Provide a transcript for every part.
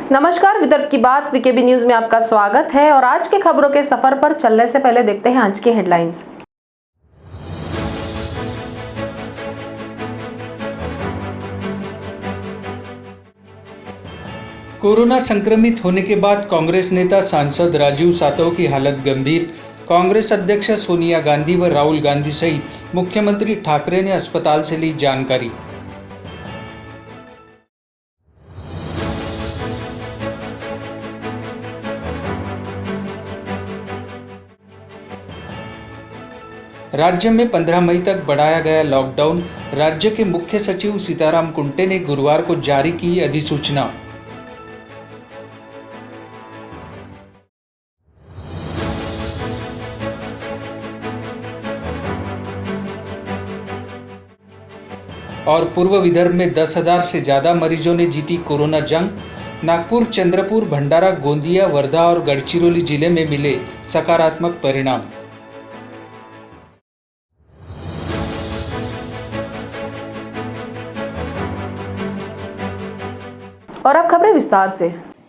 नमस्कार, विदर्भ की बात वीकेबी न्यूज में आपका स्वागत है। और आज के खबरों के सफर पर चलने से पहले देखते हैं आज की हेडलाइंस। कोरोना संक्रमित होने के बाद कांग्रेस नेता सांसद राजीव सातव की हालत गंभीर। कांग्रेस अध्यक्ष सोनिया गांधी व राहुल गांधी सहित मुख्यमंत्री ठाकरे ने अस्पताल से ली जानकारी। राज्य में 15 मई तक बढ़ाया गया लॉकडाउन। राज्य के मुख्य सचिव सीताराम कुंटे ने गुरुवार को जारी की अधिसूचना। और पूर्व विदर्भ में 10,000 से ज्यादा मरीजों ने जीती कोरोना जंग। नागपुर, चंद्रपुर, भंडारा, गोंदिया, वर्धा और गढ़चिरौली जिले में मिले सकारात्मक परिणाम। और अब खबरें विस्तार से।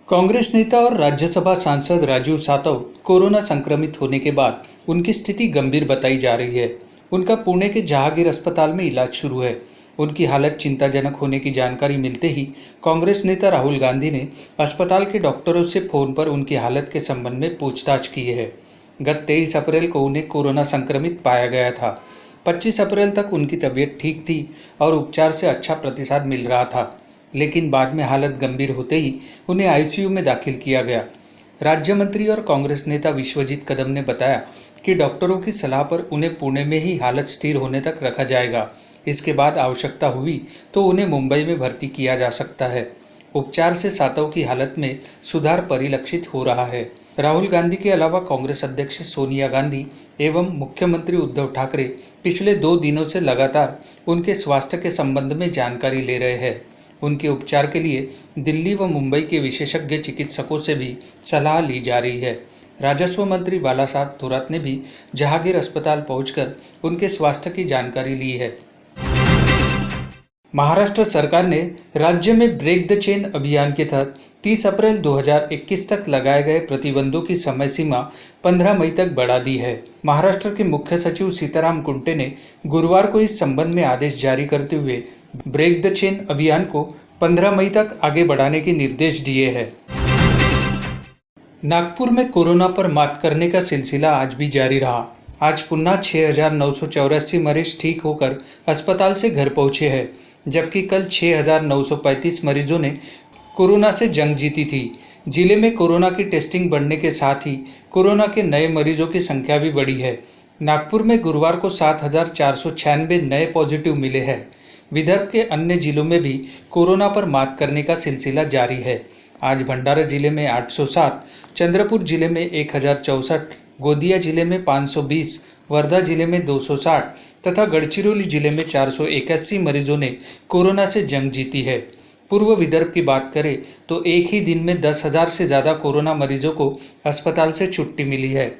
कांग्रेस नेता और राज्यसभा सांसद राजीव सातव कोरोना संक्रमित होने के बाद उनकी स्थिति गंभीर बताई जा रही है। उनका पुणे के जहांगीर अस्पताल में इलाज शुरू है। उनकी हालत चिंताजनक होने की जानकारी मिलते ही कांग्रेस नेता राहुल गांधी ने अस्पताल के डॉक्टरों से फोन पर उनकी हालत के संबंध में पूछताछ की है। गत 23 अप्रैल को उन्हें कोरोना संक्रमित पाया गया था। 25 अप्रैल तक उनकी तबीयत ठीक थी और उपचार से अच्छा प्रतिसाद मिल रहा था, लेकिन बाद में हालत गंभीर होते ही उन्हें आईसीयू में दाखिल किया गया। राज्य मंत्री और कांग्रेस नेता विश्वजीत कदम ने बताया कि डॉक्टरों की सलाह पर उन्हें पुणे में ही हालत स्थिर होने तक रखा जाएगा। इसके बाद आवश्यकता हुई तो उन्हें मुंबई में भर्ती किया जा सकता है। उपचार से सातव की हालत में सुधार परिलक्षित हो रहा है। राहुल गांधी के अलावा कांग्रेस अध्यक्ष सोनिया गांधी एवं मुख्यमंत्री उद्धव ठाकरे पिछले 2 दिनों से लगातार उनके स्वास्थ्य के संबंध में जानकारी ले रहे हैं। उनके उपचार के लिए दिल्ली व मुंबई के विशेषज्ञ चिकित्सकों से भी सलाह ली जा रही है। राजस्व मंत्री बालासाहब थोरात ने भी जहांगीर अस्पताल पहुंचकर उनके स्वास्थ्य की जानकारी ली है। महाराष्ट्र सरकार ने राज्य में ब्रेक द चेन अभियान के तहत 30 अप्रैल 2021 तक लगाए गए प्रतिबंधों की समय सीमा 15 मई तक बढ़ा दी है। महाराष्ट्र के मुख्य सचिव सीताराम कुंटे ने गुरुवार को इस संबंध में आदेश जारी करते हुए ब्रेक द चेन अभियान को 15 मई तक आगे बढ़ाने के निर्देश दिए हैं। नागपुर में कोरोना पर मात करने का सिलसिला आज भी जारी रहा। आज पुनः 6,984 मरीज ठीक होकर अस्पताल से घर पहुंचे हैं, जबकि कल 6,935 मरीजों ने कोरोना से जंग जीती थी। जिले में कोरोना की टेस्टिंग बढ़ने के साथ ही कोरोना के नए मरीजों की संख्या भी बढ़ी है। नागपुर में गुरुवार को 7,496 नए पॉजिटिव मिले हैं। विदर्भ के अन्य जिलों में भी कोरोना पर मात करने का सिलसिला जारी है। आज भंडारा जिले में 807, चंद्रपुर जिले में 1,064, गोंदिया जिले में 520, वर्धा जिले में 260 तथा गढ़चिरौली जिले में 481 मरीजों ने कोरोना से जंग जीती है। पूर्व विदर्भ की बात करें तो एक ही दिन में 10,000 से ज़्यादा कोरोना मरीजों को अस्पताल से छुट्टी मिली है।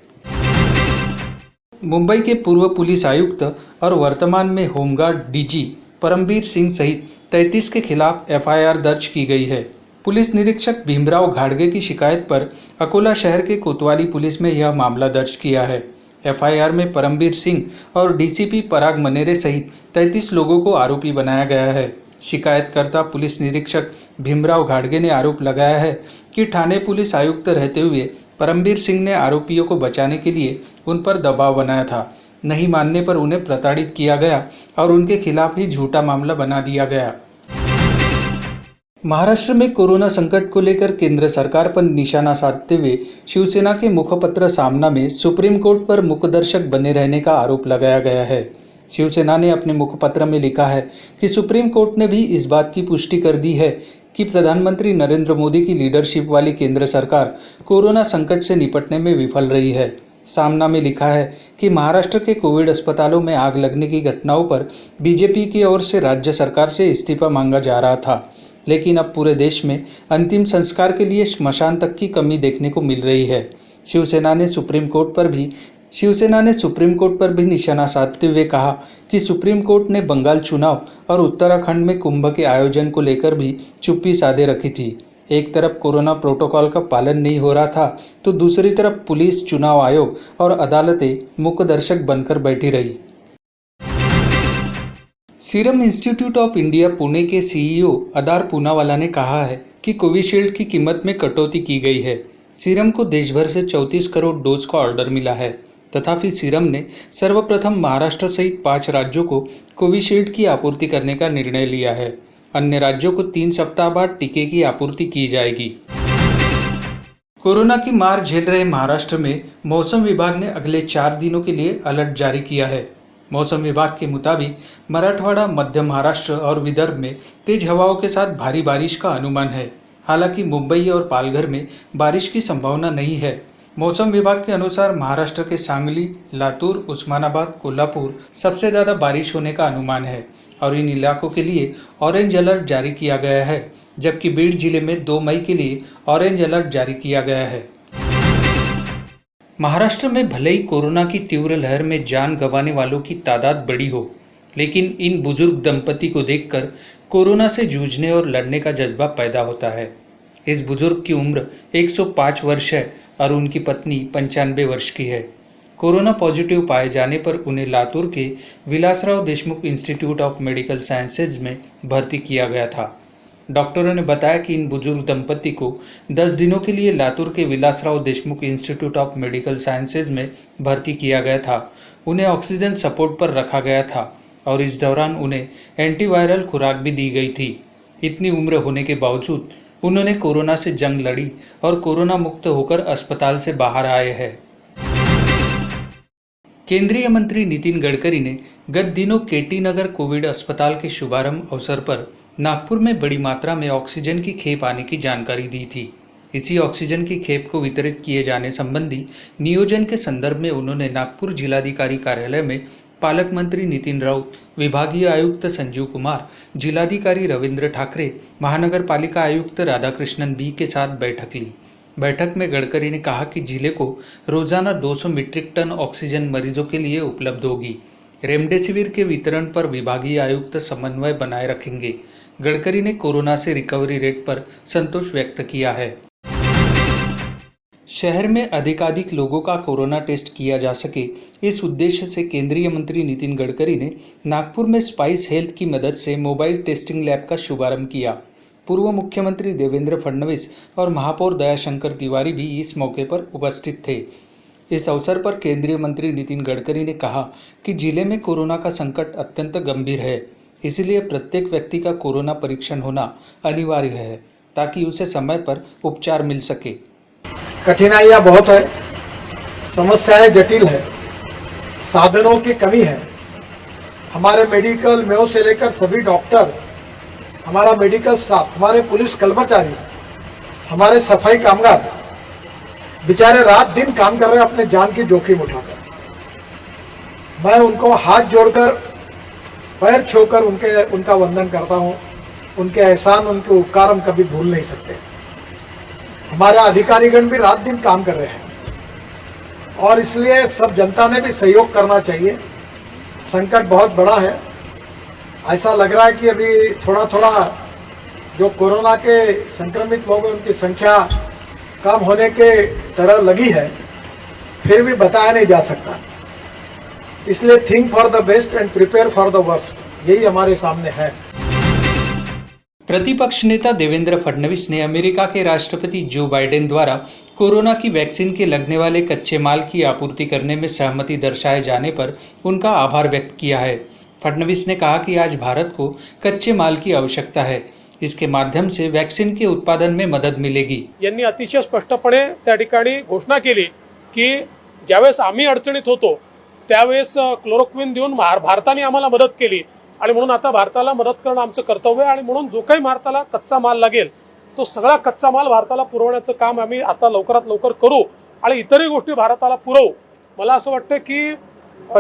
मुंबई के पूर्व पुलिस आयुक्त और वर्तमान में होमगार्ड डीजी परमबीर सिंह सहित 33 के खिलाफ एफआईआर दर्ज की गई है। पुलिस निरीक्षक भीमराव घाड़गे की शिकायत पर अकोला शहर के कोतवाली पुलिस में यह मामला दर्ज किया है। एफआईआर में परमबीर सिंह और डीसीपी पराग मनेरे सहित 33 लोगों को आरोपी बनाया गया है। शिकायतकर्ता पुलिस निरीक्षक भीमराव घाड़गे ने आरोप लगाया है कि ठाणे पुलिस आयुक्त रहते हुए परमबीर सिंह ने आरोपियों को बचाने के लिए उन पर दबाव बनाया था। नहीं मानने पर उन्हें प्रताड़ित किया गया और उनके खिलाफ ही झूठा मामला बना दिया गया। महाराष्ट्र में कोरोना संकट को लेकर केंद्र सरकार पर निशाना साधते हुए शिवसेना के मुखपत्र सामना में सुप्रीम कोर्ट पर मुखदर्शक बने रहने का आरोप लगाया गया है। शिवसेना ने अपने मुखपत्र में लिखा है कि सुप्रीम कोर्ट ने भी इस बात की पुष्टि कर दी है कि प्रधानमंत्री नरेंद्र मोदी की लीडरशिप वाली केंद्र सरकार कोरोना संकट से निपटने में विफल रही है। सामना में लिखा है कि महाराष्ट्र के कोविड अस्पतालों में आग लगने की घटनाओं पर बीजेपी की ओर से राज्य सरकार से इस्तीफा मांगा जा रहा था, लेकिन अब पूरे देश में अंतिम संस्कार के लिए श्मशान तक की कमी देखने को मिल रही है। शिवसेना ने सुप्रीम कोर्ट पर भी निशाना साधते हुए कहा कि सुप्रीम कोर्ट ने बंगाल चुनाव और उत्तराखंड में कुंभ के आयोजन को लेकर भी चुप्पी साधे रखी थी। एक तरफ कोरोना प्रोटोकॉल का पालन नहीं हो रहा था तो दूसरी तरफ पुलिस, चुनाव आयोग और अदालतें मूकदर्शक बनकर बैठी रही। Serum institute of India Pune के सीईओ अदार पूनावाला ने कहा है कि कोविशील्ड की कीमत में कटौती की गई है। सीरम को देश भर से 34 करोड़ डोज का ऑर्डर मिला है। तथापि सीरम ने सर्वप्रथम महाराष्ट्र सहित 5 राज्यों को कोविशील्ड की आपूर्ति करने का निर्णय लिया है। अन्य राज्यों को 3 सप्ताह बाद टीके की आपूर्ति की जाएगी। कोरोना की मार झेल रहे महाराष्ट्र में मौसम विभाग ने अगले 4 दिनों के लिए अलर्ट जारी किया है। मौसम विभाग के मुताबिक मराठवाड़ा, मध्य महाराष्ट्र और विदर्भ में तेज हवाओं के साथ भारी बारिश का अनुमान है। हालांकि मुंबई और पालघर में बारिश की संभावना नहीं है। मौसम विभाग के अनुसार महाराष्ट्र के सांगली, लातूर, उस्मानाबाद, कोल्हापुर सबसे ज़्यादा बारिश होने का अनुमान है और इन इलाकों के लिए ऑरेंज अलर्ट जारी किया गया है, जबकि बीड जिले में 2 मई के लिए ऑरेंज अलर्ट जारी किया गया है। महाराष्ट्र में भले ही कोरोना की तीव्र लहर में जान गंवाने वालों की तादाद बड़ी हो, लेकिन इन बुजुर्ग दंपति को देखकर कोरोना से जूझने और लड़ने का जज्बा पैदा होता है। इस बुजुर्ग की उम्र 105 वर्ष है और उनकी पत्नी 95 वर्ष की है। कोरोना पॉजिटिव पाए जाने पर उन्हें लातूर के Vilasrao Deshmukh institute of medical sciences में भर्ती किया गया था। डॉक्टरों ने बताया कि इन बुजुर्ग दंपति को 10 दिनों के लिए लातूर के Vilasrao Deshmukh institute of medical sciences में भर्ती किया गया था। उन्हें ऑक्सीजन सपोर्ट पर रखा गया था और इस दौरान उन्हें एंटीवायरल खुराक भी दी गई थी। इतनी उम्र होने के बावजूद उन्होंने कोरोना से जंग लड़ी और कोरोना मुक्त होकर अस्पताल से बाहर आए हैं। केंद्रीय मंत्री नितिन गडकरी ने गत दिनों केटी नगर कोविड अस्पताल के शुभारंभ अवसर पर नागपुर में बड़ी मात्रा में ऑक्सीजन की खेप आने की जानकारी दी थी। इसी ऑक्सीजन की खेप को वितरित किए जाने संबंधी नियोजन के संदर्भ में उन्होंने नागपुर जिलाधिकारी कार्यालय में पालक मंत्री नितिन राउत, विभागीय आयुक्त संजीव कुमार, जिलाधिकारी रविंद्र ठाकरे, महानगर पालिका आयुक्त राधाकृष्णन बी के साथ बैठक ली। बैठक में गडकरी ने कहा कि जिले को रोजाना 200 मीट्रिक टन ऑक्सीजन मरीजों के लिए उपलब्ध होगी। रेमडेसिविर के वितरण पर विभागीय आयुक्त समन्वय बनाए रखेंगे। गडकरी ने कोरोना से रिकवरी रेट पर संतोष व्यक्त किया है। शहर में अधिकाधिक लोगों का कोरोना टेस्ट किया जा सके, इस उद्देश्य से केंद्रीय मंत्री नितिन गडकरी ने नागपुर में स्पाइस हेल्थ की मदद से मोबाइल टेस्टिंग लैब का शुभारंभ किया। पूर्व मुख्यमंत्री देवेंद्र फडणवीस और महापौर दयाशंकर तिवारी भी इस मौके पर उपस्थित थे। इस अवसर पर केंद्रीय मंत्री नितिन गडकरी ने कहा कि जिले में कोरोना का संकट अत्यंत गंभीर है, इसलिए प्रत्येक व्यक्ति का कोरोना परीक्षण होना अनिवार्य है ताकि उसे समय पर उपचार मिल सके। कठिनाइयाँ बहुत है, समस्याएं जटिल है, साधनों की कमी है। हमारे मेडिकल में से लेकर सभी डॉक्टर, हमारा मेडिकल स्टाफ, हमारे पुलिस कर्मचारी, हमारे सफाई कामगार बेचारे रात दिन काम कर रहे हैं अपने जान की जोखिम उठाकर। मैं उनको हाथ जोड़कर, पैर छूकर उनका वंदन करता हूँ। उनके एहसान, उनके उपकार हम कभी भूल नहीं सकते। हमारे अधिकारीगण भी रात दिन काम कर रहे हैं और इसलिए सब जनता ने भी सहयोग करना चाहिए। संकट बहुत बड़ा है। ऐसा लग रहा है कि अभी थोड़ा थोड़ा जो कोरोना के संक्रमित लोग हैं उनकी संख्या कम होने के तरह लगी है, फिर भी बताया नहीं जा सकता। इसलिए think for the best and prepare for the worst, यही हमारे सामने है। प्रतिपक्ष नेता देवेंद्र फडणवीस ने अमेरिका के राष्ट्रपति जो बाइडेन द्वारा कोरोना की वैक्सीन के लगने वाले कच्चे माल की आपूर्ति करने में सहमति दर्शाए जाने पर उनका आभार व्यक्त किया है। फडणवीस ने कहा कि आज भारत को कच्चे माल की आवश्यकता है। इसके माध्यम से वैक्सीन के उत्पादन में मदद मिलेगी। यांनी अतिशय स्पष्टपणे त्या ठिकाणी घोषणा केली की ज्यावेळेस आम्ही अडचणीत होतो त्यावेळेस क्लोरोक्विन देऊन भारताने आम्हाला मदत केली आणि म्हणून आता भारताला मदत करणं आमचं कर्तव्य आहे आणि म्हणून जो काही भारताला कच्चा माल लागेल तो सगळा कच्चा माल भारताला पुरवण्याचं काम आम्ही आता लवकरात लवकर करू आणि इतरही गोष्टी भारताला पुरवू। मला असं वाटतं की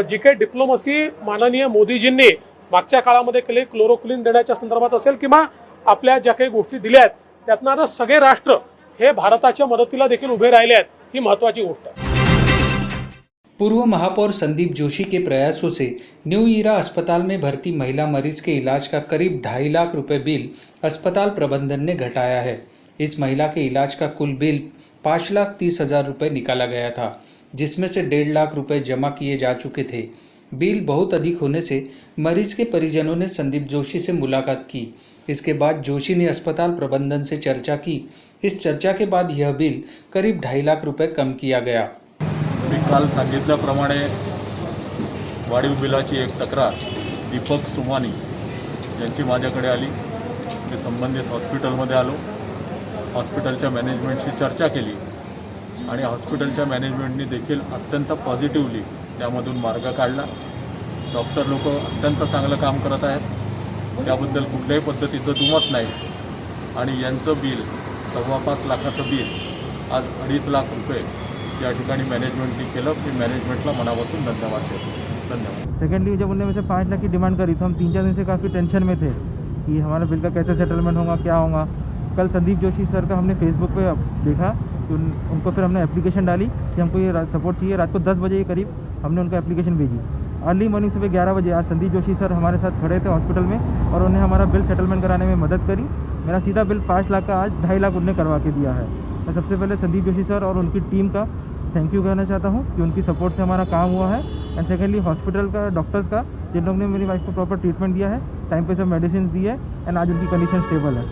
जी काही डिप्लोमसी माननीय मोदीजींनी मागच्या काळामध्ये केली, क्लोरोक्विन देण्याच्या संदर्भात असेल किंवा आपल्या ज्या काही गोष्टी दिल्या आहेत त्यातनं आता सगळे राष्ट्र हे भारताच्या मदतीला देखील उभे राहिले आहेत, ही महत्त्वाची गोष्ट आहे। पूर्व महापौर संदीप जोशी के प्रयासों से न्यू ईरा अस्पताल में भर्ती महिला मरीज के इलाज का करीब 2.5 लाख रुपए बिल अस्पताल प्रबंधन ने घटाया है। इस महिला के इलाज का कुल बिल 5,30,000 रुपये निकाला गया था, जिसमें से 1.5 लाख रुपए जमा किए जा चुके थे। बिल बहुत अधिक होने से मरीज के परिजनों ने संदीप जोशी से मुलाकात की। इसके बाद जोशी ने अस्पताल प्रबंधन से चर्चा की। इस चर्चा के बाद यह बिल करीब 2.5 लाख रुपए कम किया गया। मी काल सांगितल्याप्रमाणे वाढीव बिलाची एक तक्रार दीपक सुमानी यांची माझ्याकडे आली। मी संबंधित हॉस्पिटलमध्ये आलो, हॉस्पिटलच्या मॅनेजमेंटशी चर्चा केली आणि हॉस्पिटलच्या मॅनेजमेंटने देखील अत्यंत पॉझिटिव्हली त्यामधून मार्ग काढला। डॉक्टर लोक अत्यंत चांगलं काम करत आहेत, त्याबद्दल कुठल्याही पद्धतीचं दुमत नाही आणि यांचं बिल 5.25 लाखाचं बिल आज 2.5 लाख रुपये या ठिकाणी मैनेजमेंट ने केलं। मी मैनेजमेंटला मनापासून धन्यवाद देतो। धन्यवाद। सेकेंडली जब उन्होंने वैसे 5 लाख की डिमांड करी तो हम 3-4 दिन से काफ़ी टेंशन में थे कि हमारा बिल का कैसे सेटलमेंट होगा, क्या होगा। कल संदीप जोशी सर का हमने फेसबुक पे देखा कि उनको फिर हमने एप्लीकेशन डाली कि हमको ये सपोर्ट चाहिए। रात को 10 बजे के करीब हमने उनका एप्लीकेशन भेजी। अर्ली मॉर्निंग सुबह 11 बजे आज संदीप जोशी सर हमारे साथ खड़े थे हॉस्पिटल में और उन्हें हमारा बिल सेटलमेंट कराने में मदद करी। मेरा सीधा बिल 5 लाख का आज 2.5 लाख उन्होंने करवा के दिया है। मैं सबसे पहले संदीप जोशी सर और उनकी टीम का थैंक यू कहना चाहता हूँ कि उनकी सपोर्ट से हमारा काम हुआ है। एंड सेकेंडली हॉस्पिटल का डॉक्टर्स का, जिन लोगों ने मेरी वाइफ को प्रॉपर ट्रीटमेंट दिया है, टाइम पे सब मेडिसिन दी है एंड आज उनकी कंडीशन स्टेबल है।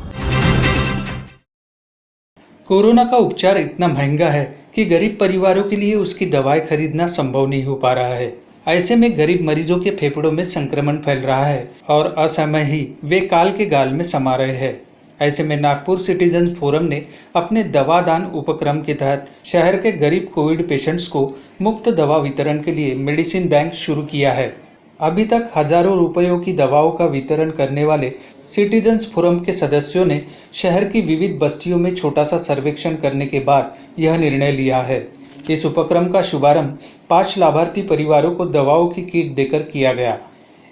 कोरोना का उपचार इतना महंगा है कि गरीब परिवारों के लिए उसकी दवाई खरीदना संभव नहीं हो पा रहा है। ऐसे में गरीब मरीजों के फेफड़ों में संक्रमण फैल रहा है और असमय ही वे काल के गाल में समा रहे हैं। ऐसे में नागपुर सिटीजन फोरम ने अपने दवा दान उपक्रम के तहत शहर के गरीब कोविड पेशेंट्स को मुफ्त दवा वितरण के लिए मेडिसिन बैंक शुरू किया है। अभी तक हजारों रुपयों की दवाओं का वितरण करने वाले सिटीजन्स फोरम के सदस्यों ने शहर की विविध बस्तियों में छोटा सा सर्वेक्षण करने के बाद यह निर्णय लिया है। इस उपक्रम का शुभारंभ 5 लाभार्थी परिवारों को दवाओं की किट देकर किया गया।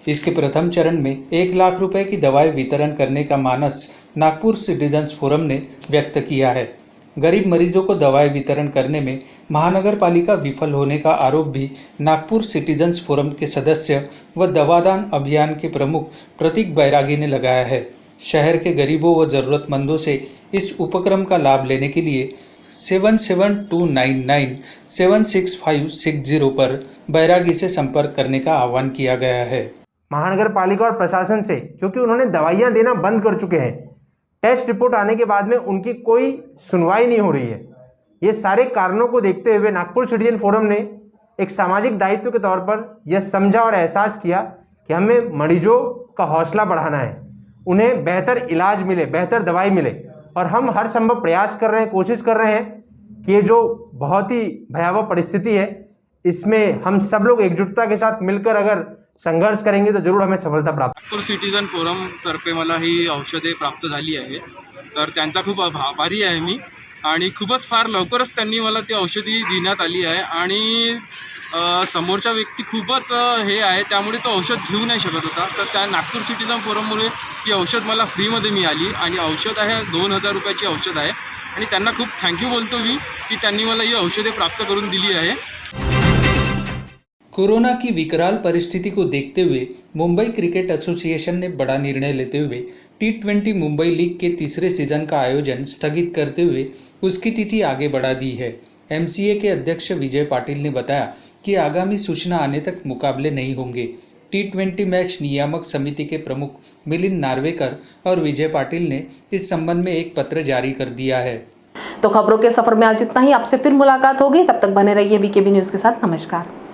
इसके प्रथम चरण में 1 लाख रुपए की दवाएं वितरण करने का मानस नागपुर सिटीजन्स फोरम ने व्यक्त किया है। गरीब मरीजों को दवाएं वितरण करने में महानगर पालिका विफल होने का आरोप भी नागपुर सिटीजन्स फोरम के सदस्य व दवादान अभियान के प्रमुख प्रतीक बैरागी ने लगाया है। शहर के गरीबों व जरूरतमंदों से इस उपक्रम का लाभ लेने के लिए 7729976560 पर बैरागी से संपर्क करने का आह्वान किया गया है। महानगर पालिका और प्रशासन से, क्योंकि उन्होंने दवाइयां देना बंद कर चुके हैं। टेस्ट रिपोर्ट आने के बाद में उनकी कोई सुनवाई नहीं हो रही है। ये सारे कारणों को देखते हुए नागपुर सिटीजन फोरम ने एक सामाजिक दायित्व के तौर पर यह समझा और एहसास किया कि हमें मरीजों का हौसला बढ़ाना है, उन्हें बेहतर इलाज मिले, बेहतर दवाई मिले। और हम हर संभव प्रयास कर रहे हैं, कोशिश कर रहे हैं कि ये जो बहुत ही भयावह परिस्थिति है, इसमें हम सब लोग एकजुटता के साथ मिलकर अगर संघर्ष करेंगे तो जरूर हमें सफलता प्राप्त। नागपूर सिटीजन फोरम तर्फे मला ही औषधे प्राप्त झाली आहे, तर त्यांचा खूप आभारी आहे मी। आणि खूपच फार लवकरच त्यांनी मला ती औषधी देण्यात आली आहे आणि समोरचा व्यक्ती खूपच हे आहे, त्यामुळे तो औषध घेऊ नाही शकत होता। तर त्या नागपूर सिटीजन फोरममुळे ती औषध मला फ्रीमध्ये मिळाली आणि औषध आहे 2000 रुपयाची औषध आहे आणि त्यांना खूप थँक्यू बोलतो मी की त्यांनी मला ही औषधे प्राप्त करून दिली आहे। कोरोना की विकराल परिस्थिति को देखते हुए मुंबई क्रिकेट एसोसिएशन ने बड़ा निर्णय लेते हुए T20 मुंबई लीग के तीसरे सीजन का आयोजन स्थगित करते हुए उसकी तिथि आगे बढ़ा दी है। MCA के अध्यक्ष विजय पाटिल ने बताया कि आगामी सूचना आने तक मुकाबले नहीं होंगे। T20 मैच नियामक समिति के प्रमुख मिलिंद नार्वेकर और विजय पाटिल ने इस संबंध में एक पत्र जारी कर दिया है। तो खबरों के सफर में आज इतना ही। आपसे फिर मुलाकात होगी, तब तक बने रहिए VKB न्यूज़ के साथ। नमस्कार।